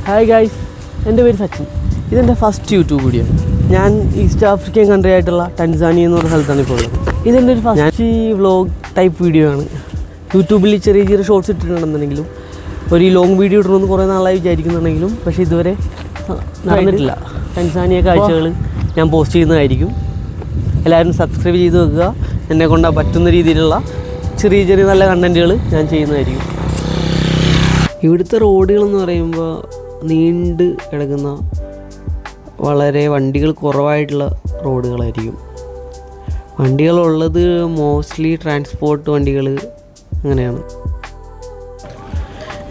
Hi guys, എൻ്റെ പേര് സച്ചിൻ. ഇതെൻ്റെ ഫസ്റ്റ് യൂട്യൂബ് വീഡിയോ. ഞാൻ ഈസ്റ്റ് ആഫ്രിക്കൻ കൺട്രി ആയിട്ടുള്ള ടാൻസാനിയ എന്ന് പറഞ്ഞ സ്ഥലത്താണ് ഇപ്പോൾ ഉള്ളത്. ഇതെൻ്റെ ഒരു ഫസ്റ്റ് വ്ളോഗ് ടൈപ്പ് വീഡിയോ ആണ്. യൂട്യൂബിൽ ചെറിയ ചെറിയ ഷോർട്സ് ഇട്ടിട്ടുണ്ടെന്നുണ്ടെങ്കിലും ഒരു ലോങ് വീഡിയോ ഇടണമെന്ന് കുറേ നാളായി വിചാരിക്കുന്നുണ്ടെങ്കിലും പക്ഷേ ഇതുവരെ നടന്നിട്ടില്ല. ടാൻസാനിയ കാഴ്ചകൾ ഞാൻ പോസ്റ്റ് ചെയ്യുന്നതായിരിക്കും. എല്ലാവരും സബ്സ്ക്രൈബ് ചെയ്ത് വെക്കുക. എന്നെ കൊണ്ടാ പറ്റുന്ന രീതിയിലുള്ള ചെറിയ ചെറിയ നല്ല കണ്ടൻറ്റുകൾ ഞാൻ ചെയ്യുന്നതായിരിക്കും. ഇവിടുത്തെ റോഡുകളെന്ന് പറയുമ്പോൾ നീണ്ട് കിടക്കുന്ന വളരെ വണ്ടികൾ കുറവായിട്ടുള്ള റോഡുകളായിരിക്കും. വണ്ടികളുള്ളത് മോസ്റ്റ്ലി ട്രാൻസ്പോർട്ട് വണ്ടികൾ അങ്ങനെയാണ്.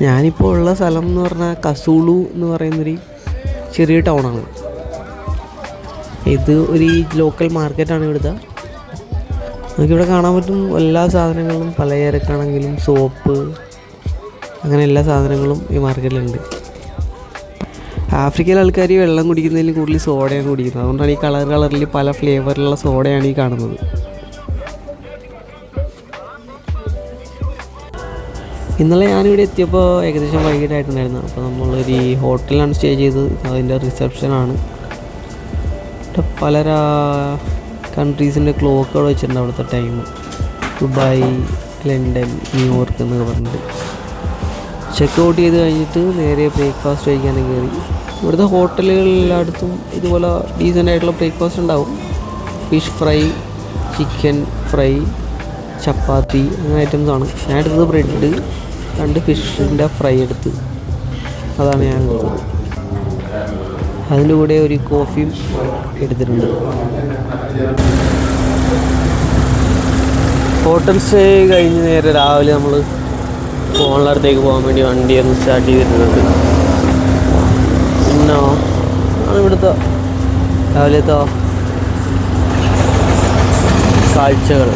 ഞാനിപ്പോൾ ഉള്ള സ്ഥലം എന്ന് പറഞ്ഞാൽ കസൂളു എന്ന് പറയുന്നൊരു ചെറിയ ടൗണാണ്. ഇത് ഒരു ലോക്കൽ മാർക്കറ്റാണ് ഇവിടുത്തെ. നമുക്കിവിടെ കാണാൻ പറ്റും എല്ലാ സാധനങ്ങളും, പലചരക്കാണെങ്കിലും സോപ്പ്, അങ്ങനെ എല്ലാ സാധനങ്ങളും ഈ മാർക്കറ്റിലുണ്ട്. ആഫ്രിക്കയിലെ ആൾക്കാർ വെള്ളം കുടിക്കുന്നതിൽ കൂടുതൽ സോഡയാണ് കുടിക്കുന്നത്. അതുകൊണ്ടാണ് ഈ കളറിൽ പല ഫ്ലേവറിലുള്ള സോഡയാണ് ഈ കാണുന്നത്. ഇന്നലെ ഞാനിവിടെ എത്തിയപ്പോൾ ഏകദേശം വൈകിട്ടായിട്ടുണ്ടായിരുന്നു. അപ്പോൾ നമ്മളൊരു ഹോട്ടലിലാണ് സ്റ്റേ ചെയ്തത്. അതിൻ്റെ റിസപ്ഷനാണ്. പല കൺട്രീസിൻ്റെ ക്ലോക്കുകൾ വെച്ചിട്ടുണ്ട് അവിടുത്തെ ടൈം. ദുബായ്, ലണ്ടൻ, ന്യൂയോർക്ക് എന്നൊക്കെ പറഞ്ഞിട്ട്. ചെക്ക് ഔട്ട് ചെയ്ത് കഴിഞ്ഞിട്ട് നേരെ ബ്രേക്ക്ഫാസ്റ്റ് കഴിക്കാനും കയറി. ഇവിടുത്തെ ഹോട്ടലുകളിലെല്ലായിടത്തും ഇതുപോലെ ഡീസൻ്റ് ആയിട്ടുള്ള ബ്രേക്ക്ഫാസ്റ്റ് ഉണ്ടാവും. ഫിഷ് ഫ്രൈ, ചിക്കൻ ഫ്രൈ, ചപ്പാത്തി അങ്ങനെ ഐറ്റംസാണ്. ഞാൻ എടുത്തത് ബ്രെഡ്, 2 ഫിഷിൻ്റെ ഫ്രൈ എടുത്ത്, അതാണ് ഞാൻ എടുത്തത്. അതിൻ്റെ കൂടെ ഒരു കോഫിയും എടുത്തിട്ടുണ്ട്. ഹോട്ടൽ സ്റ്റേ കഴിഞ്ഞ് നേരെ രാവിലെ നമ്മൾ ഫോണിനടുത്തേക്ക് പോകാൻ വേണ്ടി വണ്ടി ഒന്ന് സ്റ്റാർട്ട് ചെയ്തിട്ടുണ്ട്. പിന്നെ ആണ് ഇവിടുത്തെ രാവിലത്തെ കാഴ്ചകൾ.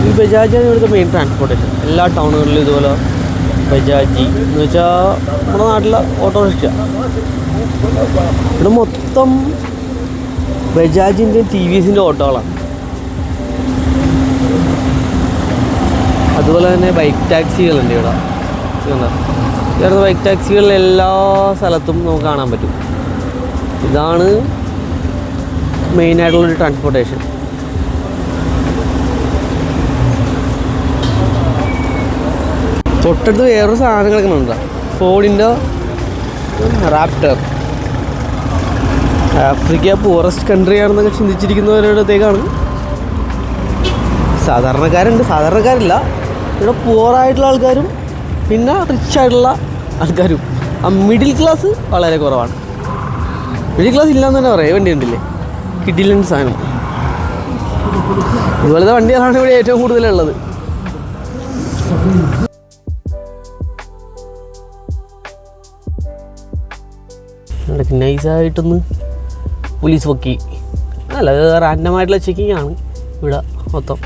ഈ ബജാജാണ് ഇവിടുത്തെ മെയിൻ ട്രാൻസ്പോർട്ടേഷൻ. എല്ലാ ടൗണുകളിലും ഇതുപോലെ ബജാജി എന്ന് വെച്ചാൽ നമ്മുടെ നാട്ടിലെ ഓട്ടോറിക്ഷ. ഇവിടെ മൊത്തം ബജാജിൻ്റെ TVSൻ്റെ ഓട്ടോകളാണ്. അതുപോലെ തന്നെ ബൈക്ക് ടാക്സികളുണ്ട് ഇവിടെ. ഇവിടുത്തെ ബൈക്ക് ടാക്സികളിൽ എല്ലാ സ്ഥലത്തും നമുക്ക് കാണാൻ പറ്റും. ഇതാണ് മെയിനായിട്ടുള്ളൊരു ട്രാൻസ്പോർട്ടേഷൻ. തൊട്ടടുത്ത് വേറൊരു സാധനം കിടക്കുന്നുണ്ട്, ഫോർഡിൻ്റെ റാപ്റ്റർ. ആഫ്രിക്ക പൂറസ്റ്റ് കൺട്രി ആണെന്നൊക്കെ ചിന്തിച്ചിരിക്കുന്നവരുടെ അടുത്തേക്കാണ്. സാധാരണക്കാരുണ്ട്, സാധാരണക്കാരില്ല. ഇവിടെ പൂറായിട്ടുള്ള ആൾക്കാരും പിന്നെ റിച്ച് ആയിട്ടുള്ള ആൾക്കാരും. മിഡിൽ ക്ലാസ് വളരെ കുറവാണ്. മിഡിൽ ക്ലാസ് ഇല്ലയെന്ന് തന്നെ പറയാം. വണ്ടി ഉണ്ടില്ലേ, കിഡിലൻ സാധനം. ഇതുപോലത്തെ വണ്ടികളാണ് ഇവിടെ ഏറ്റവും കൂടുതലുള്ളത്. നൈസായിട്ടൊന്ന് പോലീസ് പൊക്കി. അല്ല, റാൻഡമായിട്ടുള്ള ചെക്കിങ് ആണ് ഇവിടെ മൊത്തം.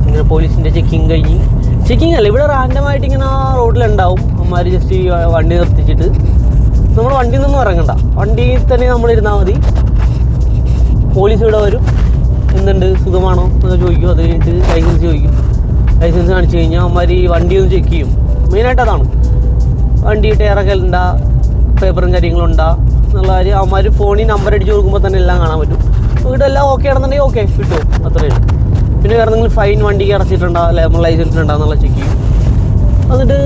ഇങ്ങനെ പോലീസിൻ്റെ ചെക്കിങ് അല്ല, ഇവിടെ റാൻഡമായിട്ട് ഇങ്ങനെ റോഡിലുണ്ടാവും. അമ്മമാർ ജസ്റ്റ് ഈ വണ്ടി നിർത്തിച്ചിട്ട് നമ്മൾ വണ്ടിയിൽ നിന്നും ഇറങ്ങണ്ട, വണ്ടിയിൽ തന്നെ നമ്മളിരുന്നാൽ മതി. പോലീസ് ഇവിടെ വരും, എന്തുണ്ട് സുഖമാണോ എന്നൊക്കെ ചോദിക്കും. അത് കഴിഞ്ഞിട്ട് ലൈസൻസ് ചോദിക്കും. ലൈസൻസ് കാണിച്ചു കഴിഞ്ഞാൽ അമ്മമാർ ഈ വണ്ടി ഒന്ന് ചെക്ക് ചെയ്യും. മെയിനായിട്ട് അതാണ്. വണ്ടി ടയറൊക്കെ ഉണ്ടാ, പേപ്പറും കാര്യങ്ങളുണ്ടാ എന്നുള്ള കാര്യം അവന്മാർ ഫോണിൽ നമ്പർ അടിച്ച് കൊടുക്കുമ്പോൾ തന്നെ എല്ലാം കാണാൻ പറ്റും. ഇവിടെ എല്ലാം ഓക്കെ ആണെന്നുണ്ടെങ്കിൽ ഓക്കെ കിട്ടും, അത്രയേ ഉള്ളൂ. പിന്നെ വേറെ എന്തെങ്കിലും ഫൈൻ വണ്ടിക്ക് അടച്ചിട്ടുണ്ടോ, അല്ലെ നമ്മൾ ലൈസൻസ് ഉണ്ടോ എന്നുള്ള ചെക്ക് ചെയ്യും. എന്നിട്ട്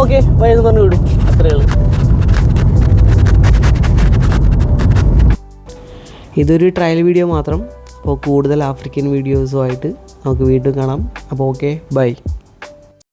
ഓക്കെ വൈകുന്നു പറഞ്ഞ് വിടും, അത്രയേ ഉള്ളൂ. ഇതൊരു ട്രയൽ വീഡിയോ മാത്രം. അപ്പോൾ കൂടുതൽ ആഫ്രിക്കൻ വീഡിയോസുമായിട്ട് നമുക്ക് വീണ്ടും കാണാം. അപ്പോൾ ഓക്കെ, ബൈ.